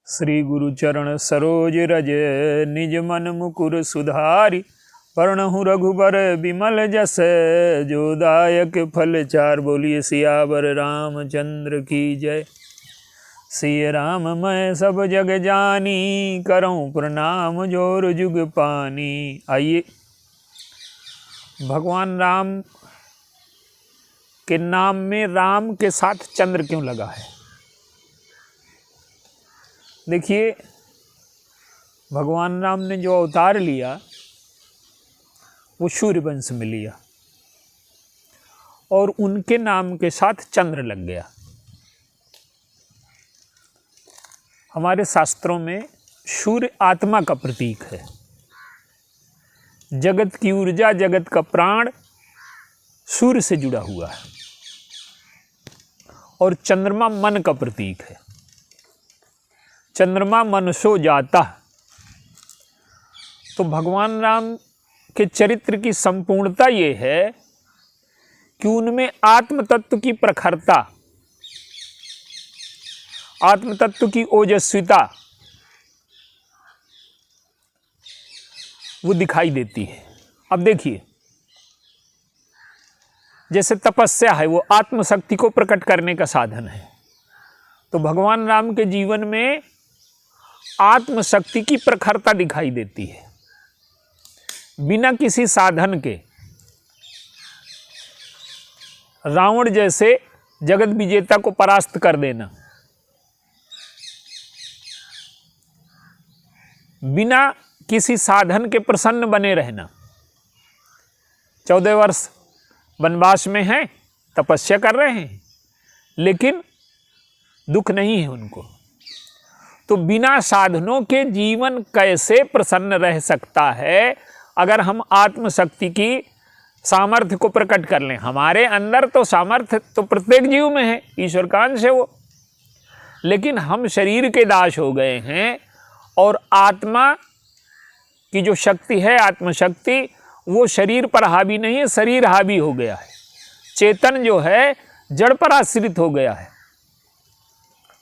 श्री गुरु चरण सरोज रज निज मन मुकुर सुधारी। वर्णहु रघुबर विमल जस जो दायक फल चार। बोलिए सियावर रामचंद्र की जय। सिय राम मैं सब जग जानी करऊं प्रणाम जोर जुग पानी। आइए, भगवान राम के नाम में राम के साथ चंद्र क्यों लगा है? देखिए, भगवान राम ने जो अवतार लिया वो सूर्यवंश में लिया और उनके नाम के साथ चंद्र लग गया। हमारे शास्त्रों में सूर्य आत्मा का प्रतीक है। जगत की ऊर्जा, जगत का प्राण सूर्य से जुड़ा हुआ है और चंद्रमा मन का प्रतीक है। चंद्रमा मनसो जाता। तो भगवान राम के चरित्र की संपूर्णता ये है कि उनमें आत्म तत्व की प्रखरता, आत्म तत्व की ओजस्विता वो दिखाई देती है। अब देखिए, जैसे तपस्या है वो आत्मशक्ति को प्रकट करने का साधन है, तो भगवान राम के जीवन में आत्मशक्ति की प्रखरता दिखाई देती है। बिना किसी साधन के रावण जैसे जगत विजेता को परास्त कर देना, बिना किसी साधन के प्रसन्न बने रहना। 14 वर्ष वनवास में हैं, तपस्या कर रहे हैं, लेकिन दुख नहीं है उनको। तो बिना साधनों के जीवन कैसे प्रसन्न रह सकता है? अगर हम आत्मशक्ति की सामर्थ्य को प्रकट कर लें। हमारे अंदर तो सामर्थ्य तो प्रत्येक जीव में है, ईश्वर का अंश है वो, लेकिन हम शरीर के दास हो गए हैं और आत्मा की जो शक्ति है, आत्मशक्ति, वो शरीर पर हावी नहीं है, शरीर हावी हो गया है। चेतन जो है जड़ पर आश्रित हो गया है।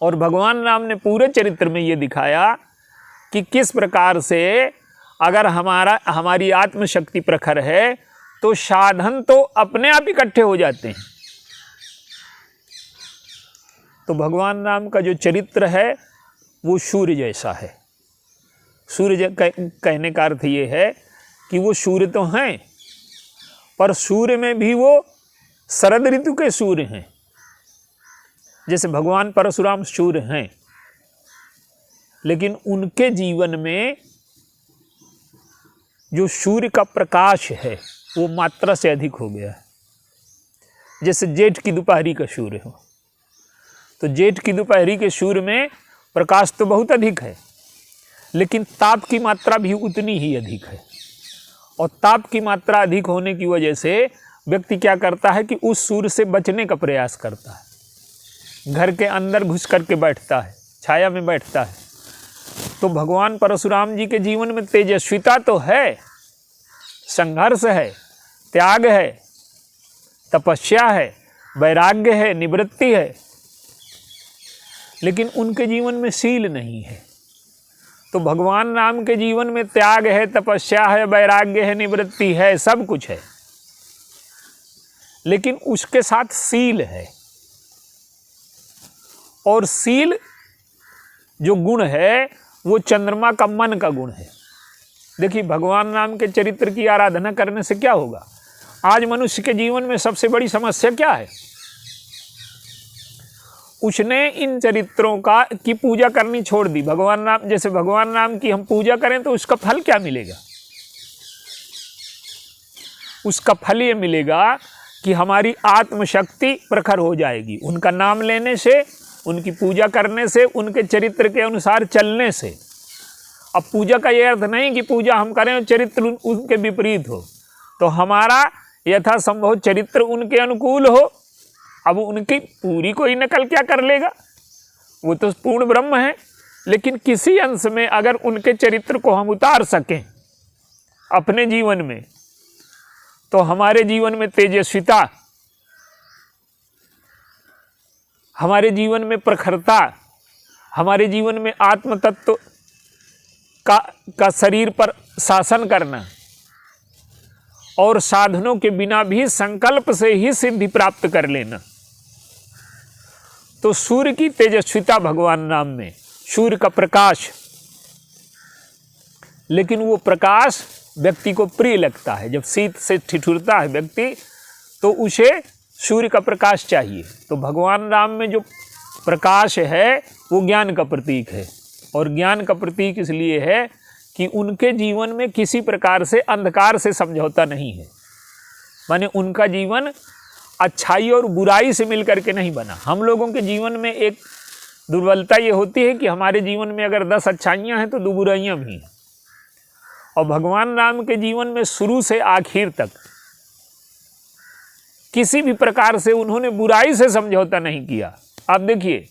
और भगवान राम ने पूरे चरित्र में ये दिखाया कि किस प्रकार से अगर हमारी आत्मशक्ति प्रखर है तो साधन तो अपने आप इकट्ठे हो जाते हैं। तो भगवान राम का जो चरित्र है वो सूर्य जैसा है। सूर्य कहने का अर्थ ये है कि वो सूर्य तो हैं, पर सूर्य में भी वो शरद ऋतु के सूर्य हैं। जैसे भगवान परशुराम सूर्य हैं, लेकिन उनके जीवन में जो सूर्य का प्रकाश है वो मात्रा से अधिक हो गया है। जैसे जेठ की दोपहरी का सूर्य हो, तो जेठ की दोपहरी के सूर्य में प्रकाश तो बहुत अधिक है, लेकिन ताप की मात्रा भी उतनी ही अधिक है। और ताप की मात्रा अधिक होने की वजह से व्यक्ति क्या करता है कि उस सूर्य से बचने का प्रयास करता है, घर के अंदर घुस करके बैठता है, छाया में बैठता है। तो भगवान परशुराम जी के जीवन में तेजस्विता तो है, संघर्ष है, त्याग है, तपस्या है, वैराग्य है, निवृत्ति है, लेकिन उनके जीवन में शील नहीं है। तो भगवान राम के जीवन में त्याग है, तपस्या है, वैराग्य है, निवृत्ति है, सब कुछ है, लेकिन उसके साथ शील है। और शील जो गुण है वो चंद्रमा का मन का गुण है। देखिए, भगवान राम के चरित्र की आराधना करने से क्या होगा? आज मनुष्य के जीवन में सबसे बड़ी समस्या क्या है? उसने इन चरित्रों की पूजा करनी छोड़ दी। भगवान राम, जैसे भगवान राम की हम पूजा करें तो उसका फल क्या मिलेगा? उसका फल ये मिलेगा कि हमारी आत्मशक्ति प्रखर हो जाएगी उनका नाम लेने से, उनकी पूजा करने से, उनके चरित्र के अनुसार चलने से। अब पूजा का यह अर्थ नहीं कि पूजा हम करें और चरित्र उनके विपरीत हो, तो हमारा यथासंभव चरित्र उनके अनुकूल हो। अब उनकी पूरी कोई नकल क्या कर लेगा? वो तो पूर्ण ब्रह्म है, लेकिन किसी अंश में अगर उनके चरित्र को हम उतार सकें अपने जीवन में, तो हमारे जीवन में तेजस्विता, हमारे जीवन में प्रखरता, हमारे जीवन में आत्म तत्व का शरीर पर शासन करना और साधनों के बिना भी संकल्प से ही सिद्धि प्राप्त कर लेना। तो सूर्य की तेजस्विता भगवान राम में, सूर्य का प्रकाश, लेकिन वो प्रकाश व्यक्ति को प्रिय लगता है। जब शीत से ठिठुरता है व्यक्ति तो उसे सूर्य का प्रकाश चाहिए। तो भगवान राम में जो प्रकाश है वो ज्ञान का प्रतीक है, और ज्ञान का प्रतीक इसलिए है कि उनके जीवन में किसी प्रकार से अंधकार से समझौता नहीं है। माने उनका जीवन अच्छाई और बुराई से मिलकर के नहीं बना। हम लोगों के जीवन में एक दुर्बलता ये होती है कि हमारे जीवन में अगर 10 अच्छाइयाँ हैं तो 2 बुराइयाँ भी हैं। और भगवान राम के जीवन में शुरू से आखिर तक किसी भी प्रकार से उन्होंने बुराई से समझौता नहीं किया। आप देखिए,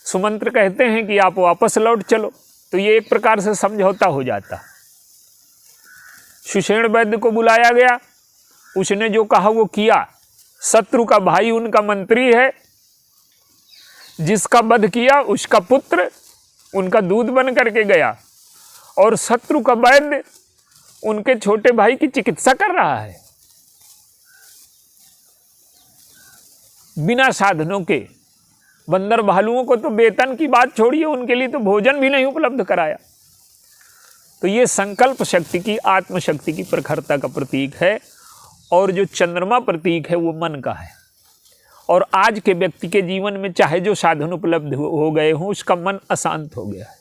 सुमंत्र कहते हैं कि आप वापस लौट चलो, तो ये एक प्रकार से समझौता हो जाता। सुषेण वैद्य को बुलाया गया, उसने जो कहा वो किया। शत्रु का भाई उनका मंत्री है, जिसका वध किया उसका पुत्र उनका दूध बन करके गया, और शत्रु का वैद्य उनके छोटे भाई की चिकित्सा कर रहा है बिना साधनों के। बंदर भालुओं को तो वेतन की बात छोड़िए, उनके लिए तो भोजन भी नहीं उपलब्ध कराया। तो ये संकल्प शक्ति की, आत्मशक्ति की प्रखरता का प्रतीक है। और जो चंद्रमा प्रतीक है वो मन का है। और आज के व्यक्ति के जीवन में चाहे जो साधन उपलब्ध हो गए हों, उसका मन अशांत हो गया है।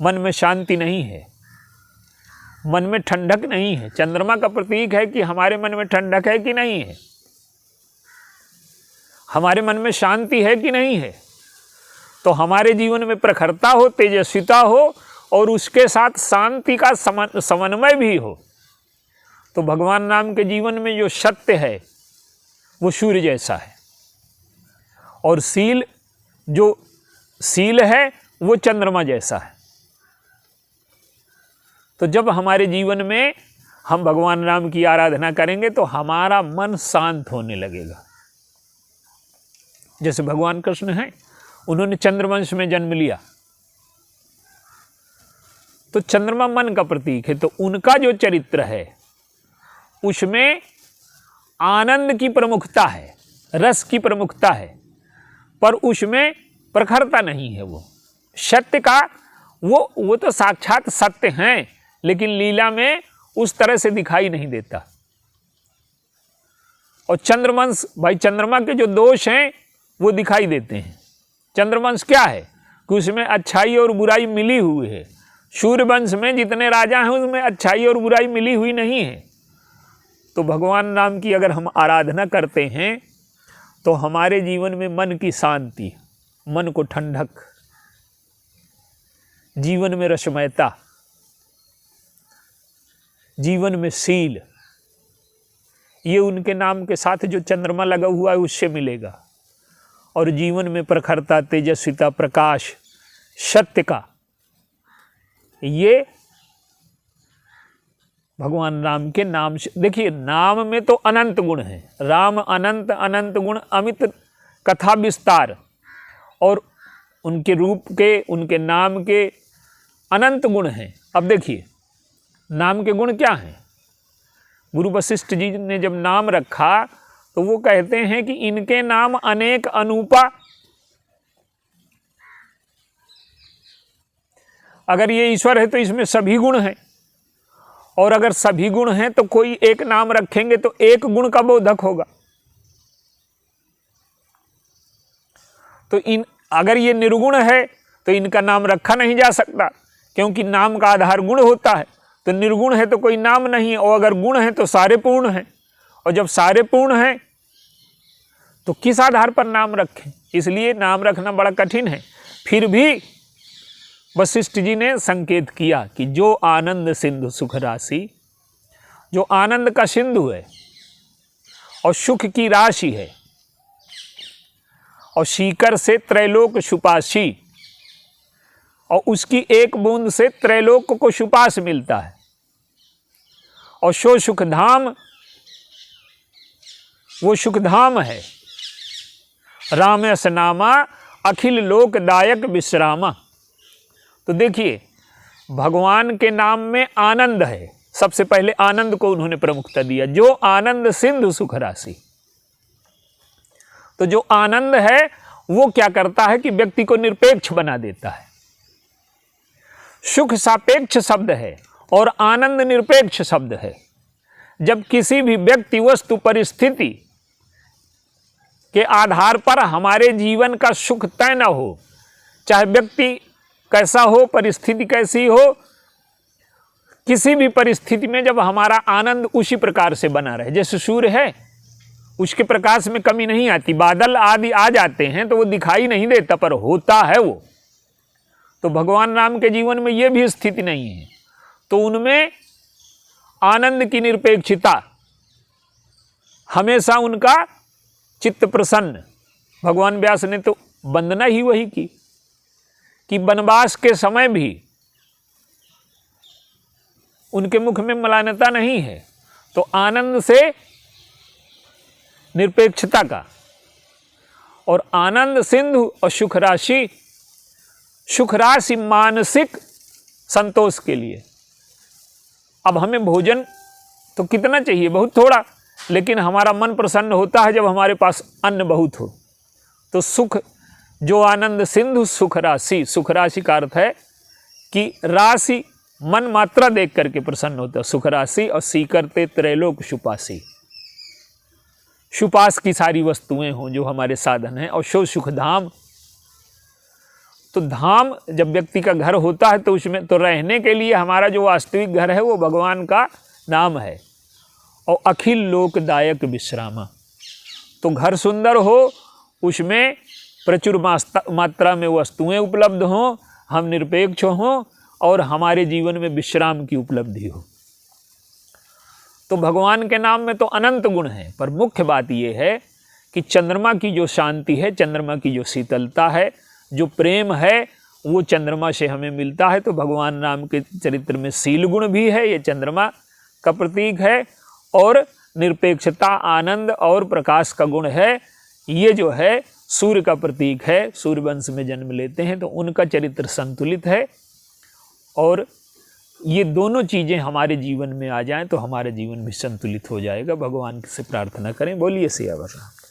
मन में शांति नहीं है, मन में ठंडक नहीं है। चंद्रमा का प्रतीक है कि हमारे मन में ठंडक है कि नहीं है, हमारे मन में शांति है कि नहीं है। तो हमारे जीवन में प्रखरता हो, तेजस्विता हो, और उसके साथ शांति का समन्वय भी हो। तो भगवान राम के जीवन में जो सत्य है वो सूर्य जैसा है, और जो शील है वो चंद्रमा जैसा है। तो जब हमारे जीवन में हम भगवान राम की आराधना करेंगे तो हमारा मन शांत होने लगेगा। जैसे भगवान कृष्ण हैं, उन्होंने चंद्रवंश में जन्म लिया, तो चंद्रमा मन का प्रतीक है। तो उनका जो चरित्र है उसमें आनंद की प्रमुखता है, रस की प्रमुखता है, पर उसमें प्रखरता नहीं है। वो सत्य का वो तो साक्षात सत्य हैं, लेकिन लीला में उस तरह से दिखाई नहीं देता। और चंद्रवंश, भाई चंद्रमा के जो दोष हैं वो दिखाई देते हैं। चंद्रवंश क्या है कि उसमें अच्छाई और बुराई मिली हुई है। सूर्यवंश में जितने राजा हैं उसमें अच्छाई और बुराई मिली हुई नहीं है। तो भगवान राम की अगर हम आराधना करते हैं तो हमारे जीवन में मन की शांति, मन को ठंडक, जीवन में रसमयता, जीवन में शील, ये उनके नाम के साथ जो चंद्रमा लगा हुआ है उससे मिलेगा। और जीवन में प्रखरता, तेजस्विता, प्रकाश, सत्य का, ये भगवान राम के नाम से। देखिए, नाम में तो अनंत गुण हैं। राम अनंत, अनंत गुण अमित कथा विस्तार, और उनके रूप के, उनके नाम के अनंत गुण हैं। अब देखिए, नाम के गुण क्या हैं। गुरु वशिष्ठ जी ने जब नाम रखा तो वो कहते हैं कि इनके नाम अनेक अनूपा। अगर ये ईश्वर है तो इसमें सभी गुण हैं, और अगर सभी गुण हैं तो कोई एक नाम रखेंगे तो एक गुण का बोधक होगा। तो अगर ये निर्गुण है तो इनका नाम रखा नहीं जा सकता, क्योंकि नाम का आधार गुण होता है। तो निर्गुण है तो कोई नाम नहीं है, और अगर गुण है तो सारे पूर्ण हैं। और जब सारे पूर्ण हैं तो किस आधार पर नाम रखें। इसलिए नाम रखना बड़ा कठिन है। फिर भी वशिष्ठ जी ने संकेत किया कि जो आनंद सिंधु सुख राशि, जो आनंद का सिंधु है और सुख की राशि है, और सीकर से त्रैलोक सुपासी, और उसकी एक बूंद से त्रैलोक को सुपास मिलता है। और सो सुखधाम, वो सुखधाम है। राम यस नामा अखिल लोकदायक विश्रामा। तो देखिए भगवान के नाम में आनंद है। सबसे पहले आनंद को उन्होंने प्रमुखता दिया, जो आनंद सिंधु सुख राशि। तो जो आनंद है वो क्या करता है कि व्यक्ति को निरपेक्ष बना देता है। सुख सापेक्ष शब्द है और आनंद निरपेक्ष शब्द है। जब किसी भी व्यक्ति वस्तु परिस्थिति के आधार पर हमारे जीवन का सुख तय न हो, चाहे व्यक्ति कैसा हो, परिस्थिति कैसी हो, किसी भी परिस्थिति में जब हमारा आनंद उसी प्रकार से बना रहे, जैसे सूर्य है उसके प्रकाश में कमी नहीं आती, बादल आदि आ जाते हैं तो वो दिखाई नहीं देता पर होता है वो। तो भगवान राम के जीवन में ये भी स्थिति नहीं है, तो उनमें आनंद की निरपेक्षता, हमेशा उनका चित्त प्रसन्न। भगवान व्यास ने तो वंदना ही वही की कि वनवास के समय भी उनके मुख में मलानता नहीं है, तो आनंद से निरपेक्षता का। और आनंद सिंधु और सुख राशि, सुख राशि मानसिक संतोष के लिए। अब हमें भोजन तो कितना चाहिए, बहुत थोड़ा, लेकिन हमारा मन प्रसन्न होता है जब हमारे पास अन्न बहुत हो। तो सुख, जो आनंद सिंधु सुख राशि, सुख राशि का अर्थ है कि राशि मन मात्रा देख करके प्रसन्न होता है, सुख राशि। और सी करते त्रैलोक सुपासी, सुपास की सारी वस्तुएं हों जो हमारे साधन हैं। और सो सुख धाम, तो धाम जब व्यक्ति का घर होता है तो उसमें तो रहने के लिए हमारा जो वास्तविक घर है वो भगवान का नाम है। और अखिल लोकदायक विश्रामा, तो घर सुंदर हो, उसमें प्रचुर मात्रा में वस्तुएं उपलब्ध हों, हम निरपेक्ष हों और हमारे जीवन में विश्राम की उपलब्धि हो। तो भगवान के नाम में तो अनंत गुण हैं, पर मुख्य बात यह है कि चंद्रमा की जो शांति है, चंद्रमा की जो शीतलता है, जो प्रेम है, वो चंद्रमा से हमें मिलता है। तो भगवान राम के चरित्र में शील गुण भी है, ये चंद्रमा का प्रतीक है। और निरपेक्षता, आनंद और प्रकाश का गुण है, ये जो है सूर्य का प्रतीक है। सूर्य वंश में जन्म लेते हैं तो उनका चरित्र संतुलित है। और ये दोनों चीज़ें हमारे जीवन में आ जाएं तो हमारा जीवन भी संतुलित हो जाएगा। भगवान से प्रार्थना करें। बोलिए सियावर राम।